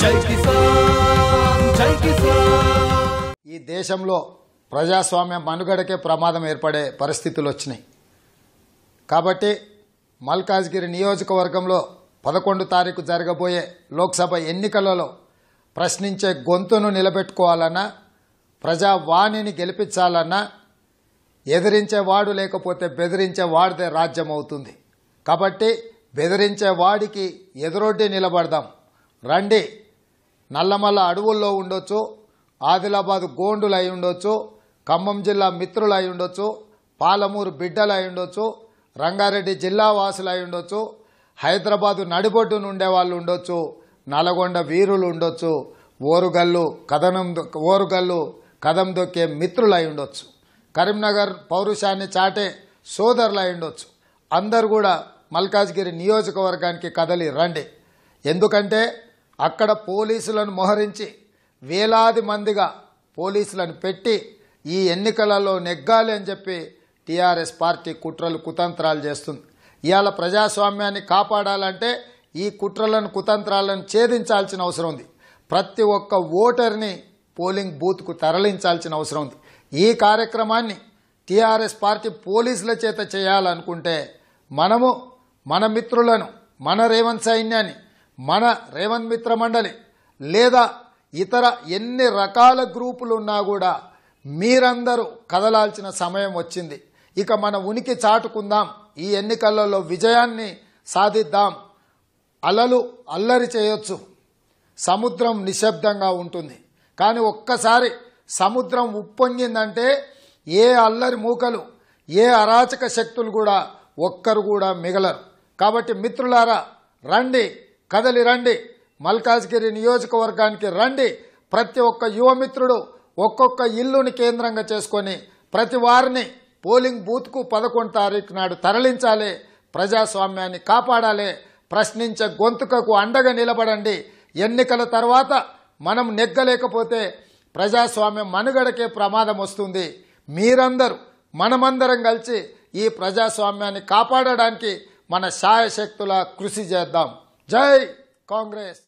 జై కిసాన్ జై కిసాన్. ఈ దేశంలో ప్రజాస్వామ్య మనుగడకే ప్రమాదం ఏర్పడే పరిస్థితులు వచ్చినాయి. కాబట్టి మల్కాజ్గిరి నియోజకవర్గంలో 11 తారీఖు జరగబోయే లోక్సభ ఎన్నికలలో ప్రశ్నించే గొంతును నిలబెట్టుకోవాలన్నా, ప్రజావాణిని గెలిపించాలన్నా ఎదిరించేవాడు లేకపోతే బెదిరించేవాడిదే రాజ్యం అవుతుంది. కాబట్టి బెదిరించేవాడికి ఎదురొడ్డి నిలబడదాం. రండి. నల్లమల్ల అడవుల్లో ఉండొచ్చు, ఆదిలాబాద్ గోండులు అయి ఉండొచ్చు, ఖమ్మం జిల్లా మిత్రులు అయి ఉండొచ్చు, పాలమూరు బిడ్డలు అయి ఉండొచ్చు, రంగారెడ్డి జిల్లా వాసులు అయి ఉండొచ్చు, హైదరాబాదు నడిబొడ్డును ఉండేవాళ్ళు ఉండొచ్చు, నల్గొండ వీరులు ఉండొచ్చు, ఓరుగల్లు కదం దొక్కే మిత్రులు అయి ఉండొచ్చు, కరీంనగర్ పౌరుషాన్ని చాటే సోదరులు అయి ఉండొచ్చు. అందరు కూడా మల్కాజ్గిరి నియోజకవర్గానికి కదలి రండి. ఎందుకంటే అక్కడ పోలీసులను మోహరించి వేలాది మందిగా పోలీసులను పెట్టి ఈ ఎన్నికలలో నెగ్గాలి అని చెప్పి టీఆర్ఎస్ పార్టీ కుట్రలు కుతంత్రాలు చేస్తుంది. ఇవాళ ప్రజాస్వామ్యాన్ని కాపాడాలంటే ఈ కుట్రలను కుతంత్రాలను ఛేదించాల్సిన అవసరం ఉంది. ప్రతి ఒక్క ఓటర్ని పోలింగ్ బూత్కు తరలించాల్సిన అవసరం ఉంది. ఈ కార్యక్రమాన్ని టీఆర్ఎస్ పార్టీ పోలీసుల చేత చేయాలనుకుంటే మనము మన మిత్రులను, మన రేవంత్ సైన్యాన్ని, మన రేవంత్ మిత్ర మండలి లేదా ఇతర ఎన్ని రకాల గ్రూపులు ఉన్నా కూడా మీరందరూ కదలాల్సిన సమయం వచ్చింది. ఇక మన ఉనికి చాటుకుందాం. ఈ ఎన్నికలలో విజయాన్ని సాధిద్దాం. అలలు అల్లరి చేయొచ్చు, సముద్రం నిశ్శబ్దంగా ఉంటుంది. కానీ ఒక్కసారి సముద్రం ఉప్పొంగిందంటే ఏ అల్లరి మూకలు, ఏ అరాచక శక్తులు కూడా ఒక్కరు కూడా మిగలరు. కాబట్టి మిత్రులారా రండి, కదలి రండి, మల్కాజ్గిరి నియోజకవర్గానికి రండి. ప్రతి ఒక్క యువమిత్రుడు ఒక్కొక్క ఇల్లుని కేంద్రంగా చేసుకొని ప్రతి వారిని పోలింగ్ బూత్కు 11 తారీఖు నాడు తరలించాలి. ప్రజాస్వామ్యాన్ని కాపాడాలి. ప్రశ్నించే గొంతుకకు అండగా నిలబడండి. ఎన్నికల తర్వాత మనం నెగ్గలేకపోతే ప్రజాస్వామ్యం మనుగడకే ప్రమాదం వస్తుంది. మీరందరూ మనమందరం కలిసి ఈ ప్రజాస్వామ్యాన్ని కాపాడడానికి మన శాయశక్తుల కృషి చేద్దాం. జై కాంగ్రెస్.